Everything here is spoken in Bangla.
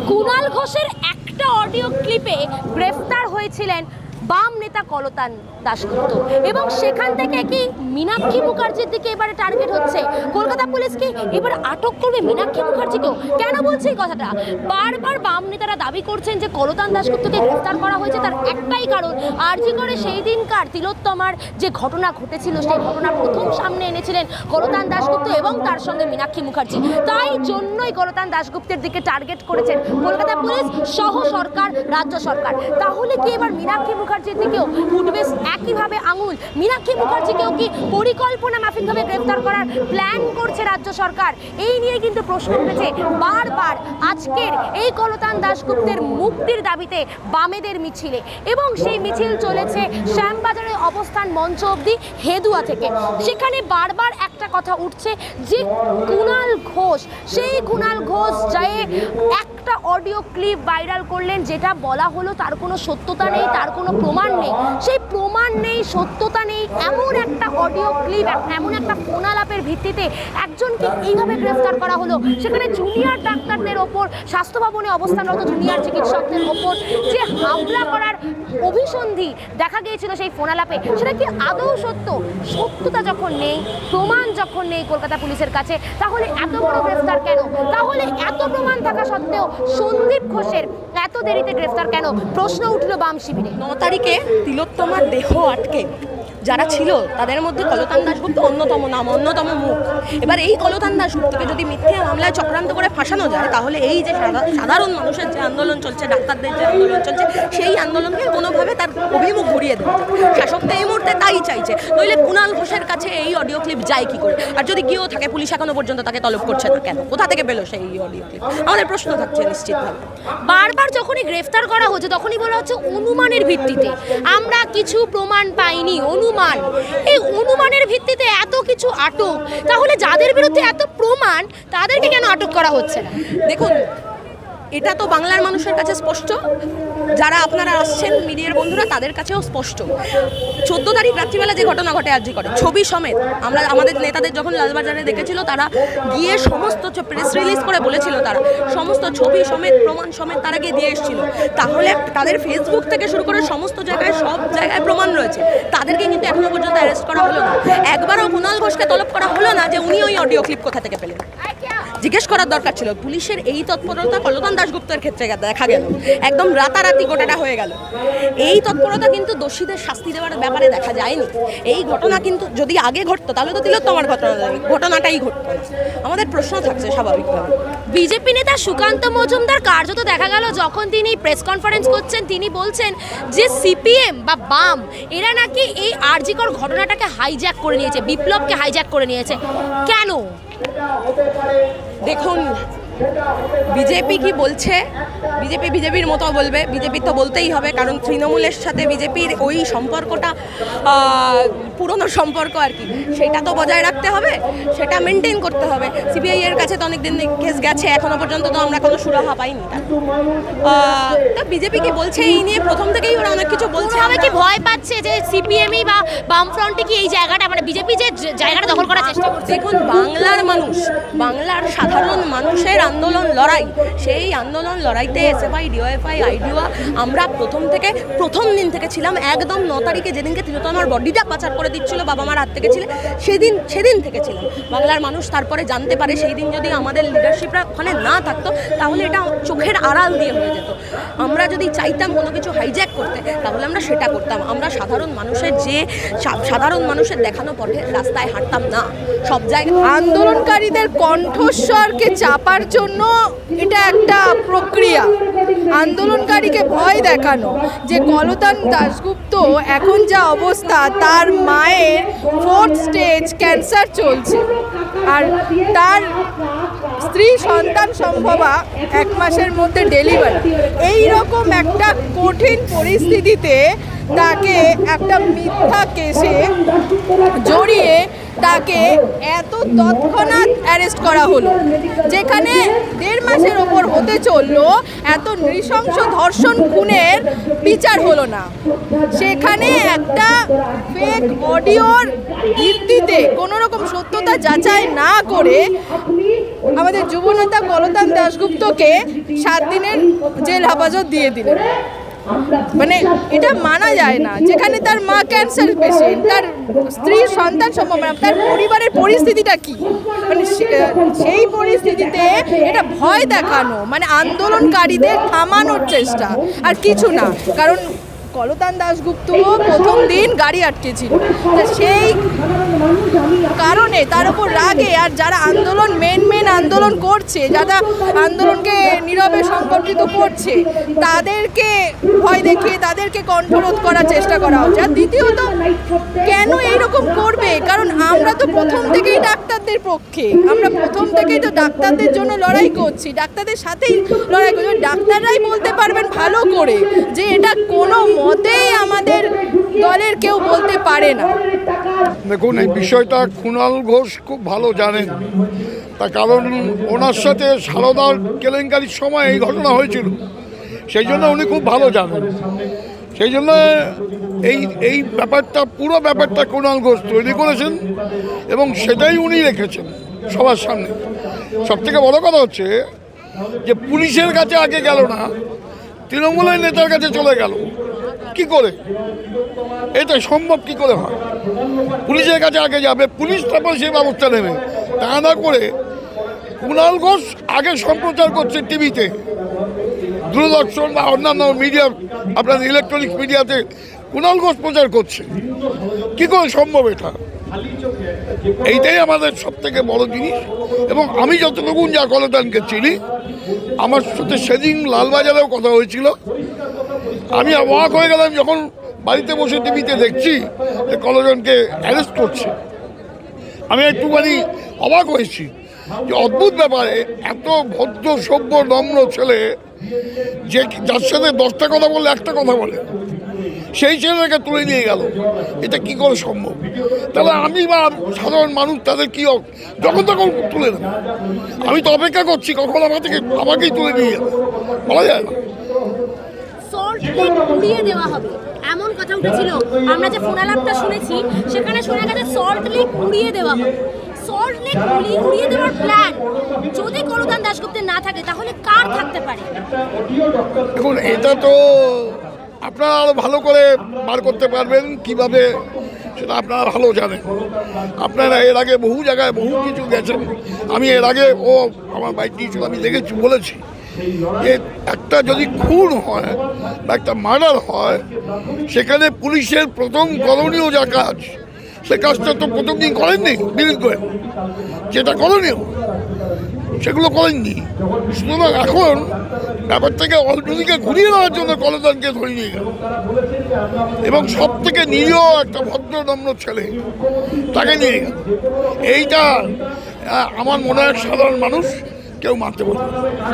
কুণাল ঘোষের একটা অডিও ক্লিপে গ্রেফতার হয়েছিলেন বাম নেতা কলতান দাশগুপ্ত এবং সেখান থেকে কি মীনাক্ষী মুখার্জির দিকে এবারে টার্গেট হচ্ছে কলকাতা পুলিশ কি এবার আটক করবে মীনাক্ষী মুখার্জিকেও? কেন বলছে এই কথাটা? বারবার বাম নেতারা দাবি করছেন যে কলতান দাশগুপ্তকে গ্রেফতার করা হয়েছে তার একটাই কারণ, আরজি করে সেই দিনকার তিলোত্তমার যে ঘটনা ঘটেছিল সেই ঘটনা প্রথম সামনে এনেছিলেন কলতান দাশগুপ্ত এবং তার সঙ্গে মীনাক্ষী মুখার্জি। তাই জন্যই কলতান দাশগুপ্তের দিকে টার্গেট করেছেন কলকাতা পুলিশ সহ সরকার, রাজ্য সরকার। তাহলে কি এবার মীনাক্ষী মুখার্জির দিকেও উঠবে একইভাবে আঙুল? মীনাক্ষী মুখার্জিকেও কি পরিকল্পনা মাফিকভাবে গ্রেফতার করার প্ল্যান করছে রাজ্য সরকার? এই নিয়ে কিন্তু প্রশ্ন উঠেছে বারবার আজকের এই কলতান দাশগুপ্তের মুক্তির দাবিতে বামেদের মিছিলে, এবং সেই মিছিল চলেছে শ্যামবাজারের অবস্থান মঞ্চ অবধি হেদুয়া থেকে। সেখানে বারবার একটা কথা উঠছে যে কুণাল ঘোষ, সেই কুণাল ঘোষ যে একটা অডিও ক্লিপ ভাইরাল করলেন যেটা বলা হলো তার কোনো সত্যতা নেই, তার কোনো প্রমাণ নেই, সেই প্রমাণ নেই, সত্যতা নেই, এমন একটা অডিও ক্লিপ, এমন একটা ফোনালাপের ভিত্তিতে একজনকে এইভাবে গ্রেফতার করা হলো। সেখানে জুনিয়র ডাক্তারদের ওপর, স্বাস্থ্য ভবনে অবস্থানরত জুনিয়র চিকিৎসকদের ওপর যে হামলা করার অভিসন্ধি দেখা গিয়েছিল সেই ফোনালাপে, সেটা কি আদৌ সত্য? সত্যতা যখন নেই, প্রমাণ যখন নেই কলকাতা পুলিশের কাছে, তাহলে এত বড় গ্রেফতার কেন? তাহলে এত প্রমাণ থাকা সত্ত্বেও সন্দীপ ঘোষের এত দেরিতে গ্রেফতার কেন? প্রশ্ন উঠল বাম শিবিরে। 9 তারিখে তিলোত্তমার দেহ আটকে যারা ছিল তাদের মধ্যে কলতান দাশগুপ্ত অন্যতম নাম, অন্যতম মুখ। এবার এই কলতান দাশগুপ্তকে যদি মিথ্যে মামলায় চক্রান্ত করে ফাঁসানো যায়, তাহলে এই যে সাধারণ মানুষের যে আন্দোলন চলছে, ডাক্তারদের যে আন্দোলন চলছে, সেই আন্দোলনকে কোনোভাবে তার অভিমুখ ঘুরিয়ে দেবে। শাসক তো এই মুহূর্তে তাই চাইছে, নইলে কুণাল ঘোষের কাছে এই অডিও ক্লিপ যায় কি করে? আর যদি গিয়েও থাকে, পুলিশ এখনো পর্যন্ত তাকে তলব করছে না কেন? কোথা থেকে পেলো সেই অডিও ক্লিপ? আমাদের প্রশ্ন থাকছে নিশ্চিতভাবে। বারবার যখনই গ্রেফতার করা হচ্ছে তখনই বলা হচ্ছে অনুমানের ভিত্তিতে, আমরা কিছু প্রমাণ পাইনি, অনুমান। এই অনুমানের ভিত্তিতে এত কিছু আটক, তাহলে যাদের বিরুদ্ধে এত প্রমাণ তাদেরকে কেন আটক করা হচ্ছে না? দেখুন, এটা তো বাংলার মানুষের কাছে স্পষ্ট, যারা আপনারা আসছেন মিডিয়ার বন্ধুরা তাদের কাছেও স্পষ্ট। 14 তারিখ রাত্রিবেলা যে ঘটনা ঘটে আরজি করে, ছবি সমেত, আমরা আমাদের নেতাদের যখন লালবাজারে দেখেছিল, তারা গিয়ে সমস্ত প্রেস রিলিজ করে বলেছিল, তারা সমস্ত ছবি সমেত, প্রমাণ সমেত তারা গিয়ে দিয়ে এসেছিল। তাহলে তাদের ফেসবুক থেকে শুরু করে সমস্ত জায়গায়, সব জায়গায় প্রমাণ রয়েছে। তাদেরকে কিন্তু এখনো পর্যন্ত অ্যারেস্ট করা হলো না। একবারও কুণাল ঘোষকে তলব করা হলো না যে উনি ওই অডিও ক্লিপ কোথা থেকে পেলেন। জিজ্ঞেস করার দরকার ছিল। পুলিশের এই তৎপরতা কলতান দাশগুপ্তের ক্ষেত্রে দেখা গেল, একদম রাতারাতি গোটাটা হয়ে গেল। এই তৎপরতা কিন্তু দোষীদের শাস্তি দেওয়ার ব্যাপারে দেখা যায়নি। এই ঘটনা কিন্তু যদি আগে ঘটতো তাহলে তো তিলোত্তমার ঘটনাটাই ঘটতো। আমাদের প্রশ্ন থাকছে স্বাভাবিকভাবে। বিজেপি নেতা সুকান্ত মজুমদার কার্যত দেখা গেল যখন তিনি প্রেস কনফারেন্স করছেন, তিনি বলছেন যে সিপিএম বা বাম এরা নাকি এই আরজিকর ঘটনাটাকে হাইজ্যাক করে নিয়েছে, বিপ্লবকে হাইজ্যাক করে নিয়েছে। কেন? দেখুন, বিজেপি কি বলছে, বিজেপির মতো বলবে। বিজেপির তো বলতেই হবে, কারণ তৃণমূলের সাথে বিজেপির ওই সম্পর্কটা পুরনো সম্পর্ক আর কি, সেটা তো বজায় রাখতে হবে, সেটা মেনটেন করতে হবে। সিবিআই এর কাছে তো অনেক দিন কেস গেছে, এখনো পর্যন্ত তো আমরা কোনো সুরাহা পাইনি। তা বিজেপি কি বলছে এই নিয়ে প্রথম থেকেই ওরা অনেক কিছু বলছে। আমরা কি ভয় পাচ্ছে যে সিপিএমই বা বামফ্রন্টে কি এই জায়গাটা, মানে বিজেপি যে জায়গাটা দখল করার চেষ্টা করছে? দেখুন, বাংলার মানুষ, বাংলার সাধারণ মানুষের আন্দোলন লড়াই, সেই আন্দোলন লড়াইতে এসএফআই, ডিওএফআই, আইডিওয়া আমরা প্রথম দিন থেকে ছিলাম। একদম 9 তারিখে যেদিনকে তিলোত্তমার বডিটা পাচার করে দিচ্ছিল, বাবা মার হাত থেকে ছিল, সেদিন থেকে ছিলাম। বাংলার মানুষ তারপরে জানতে পারে, সেই দিন যদি আমাদের লিডারশিপরা ওখানে না থাকতো তাহলে এটা চোখের আড়াল দিয়ে হয়ে যেত। আমরা যদি চাইতাম কোনো কিছু হাইজ্যাক করতে, তাহলে আমরা সেটা করতাম। আমরা সাধারণ মানুষের দেখানো পথে রাস্তায় হাঁটতাম না, সব জায়গায়। আন্দোলনকারীদের কণ্ঠস্বরকে চাপার জন্য এটা একটা প্রক্রিয়া, আন্দোলনকারীকে ভয় দেখানো যে কলতান দাশগুপ্ত এখন যা অবস্থা, তার মায়ের 4th স্টেজ ক্যান্সার চলছে, আর তার স্ত্রী সন্তান সম্ভবা 1 মাসের মধ্যে ডেলিভারি। এই রকম একটা কঠিন পরিস্থিতিতে তাকে একটা মিথ্যা কেসে জড়িয়ে তাকে এত তৎক্ষণাৎ অ্যারেস্ট করা হলো, যেখানে 1.5 মাসের ওপর হতে চললো, এত নৃশংস ধর্ষণ খুনের বিচার হলো না। সেখানে একটা ফেক অডিওর ভিত্তিতে কোনো রকম সত্যতা যাচাই না করে আমাদের যুবনেতা কলতান দাশগুপ্তকে 7 দিনের জেল হেফাজত দিয়ে দিলেন। মানে এটা মানা যায় না, যেখানে তার মা ক্যান্সার পেশেন্ট, তার স্ত্রীর সন্তান সম্ভাবনা, তার পরিবারের পরিস্থিতিটা কি, মানে সেই পরিস্থিতিতে এটা ভয় দেখানো, মানে আন্দোলনকারীদের থামানোর চেষ্টা আর কিছু না। কারণ কলতান দাশগুপ্ত প্রথম দিন গাড়ি আটকেছিল, তা সেই কারণে তার উপর রাগে আর যারা আন্দোলন মেন আন্দোলন করছে, যারা আন্দোলনকে নীরবে সংগঠিত করছে, তাদেরকে ভয় দেখিয়ে তাদেরকে কণ্ঠরোধ করার চেষ্টা করা হচ্ছে। আর দ্বিতীয়ত কেন এইরকম করবে, কারণ আমরা তো প্রথম থেকেই ডাক্তারদের পক্ষে, আমরা প্রথম থেকেই তো ডাক্তারদের জন্য লড়াই করছি, ডাক্তারদের সাথেই লড়াই করছি। ডাক্তাররাই বলতে পারবেন ভালো করে যে এটা কোনো মতেই আমাদের দলের কেউ বলতে পারে না। দেখুন, এই বিষয়টা কুণাল ঘোষ খুব ভালো জানেন, তার কারণ ওনার সাথে সারদার কেলেঙ্কারির সময় এই ঘটনা হয়েছিল, সেই জন্য উনি খুব ভালো জানেন। সেই জন্য এই ব্যাপারটা, পুরো ব্যাপারটা কুণাল ঘোষ তৈরি করেছেন এবং সেটাই উনি রেখেছেন সবার সামনে। সবথেকে বড় কথা হচ্ছে যে পুলিশের কাছে আগে গেল না, তৃণমূলের নেতার কাছে চলে গেল। কি করে এটা সম্ভব, কি করে হয়? পুলিশের কাছে আগে যাবে, পুলিশ তারপর সেই ব্যবস্থা নেবে। তা না করে কুণাল ঘোষ আগে সম্প্রচার করছে টিভিতে, দূরদর্শন বা অন্যান্য মিডিয়া, আপনার ইলেকট্রনিক্স মিডিয়াতে কুণাল ঘোষ প্রচার করছে। কি করে সম্ভব এটা? এইটাই আমাদের সব থেকে বড় জিনিস। এবং আমি যতটুকু যা কলতানকে চিনি, আমার সাথে সেদিন লালবাজারেও কথা হয়েছিল, আমি অবাক হয়ে গেলাম যখন বাড়িতে বসে টিভিতে দেখছি যে কলতানকে অ্যারেস্ট করছে। আমি একটুখানি অবাক হয়েছি যে অদ্ভুত ব্যাপারে এত ভদ্র সভ্য নম্র ছেলে, যে যার সাথে 10টা কথা বললে একটা কথা বলে, সেই ছেলেটাকে তুলে নিয়ে গেল। এটা কি করে সম্ভব? তাহলে আমি বা সাধারণ মানুষ তাদের কি যখন তখন তুলে দেব? আমি তো অপেক্ষা করছি কখন আমাকেই তুলে নিয়ে যাবে, বলা যায় না। সল্ট লেক উড়িয়ে দেওয়া হবে এমন কথা উঠেছিল। আমরা যে ফোনালাপটা শুনেছি সেখানে শোনা গেছে সল্ট লেক উড়িয়ে দেওয়া হবে। সল্ট লেক উড়িয়ে দেওয়ার প্ল্যান যদি কলতান দাশগুপ্তের না থাকে তাহলে কার থাকতে পারে? দেখুন, এটা তো আপনারা আরো ভালো করে বার করতে পারবেন কিভাবে, সেটা আপনারা ভালো জানেন। আপনারা এর আগে বহু জায়গায় বহু কিছু গেছেন। আমি এর আগে আমার বাইক নিয়েছিল, আমি দেখেছি, বলেছি যে একটা যদি খুন হয় বা একটা মার্ডার হয়, সেখানে পুলিশের প্রথম করণীয় যা কাজ, সে কাজটা তো প্রথম দিন করেননি বিরোধ করে, যেটা করণীয় সেগুলো করেননি। সুতরাং এখন ব্যাপারটাকে অলরেডিকে ঘুরিয়ে নেওয়ার জন্য কলতানকে ধরে নিয়ে গেল এবং সব থেকে নিরীহ একটা ভদ্র নম্র ছেলে তাকে নিয়ে গেল। এইটা আমার মনে হয় সাধারণ মানুষ কেউ মানতে পারবে না।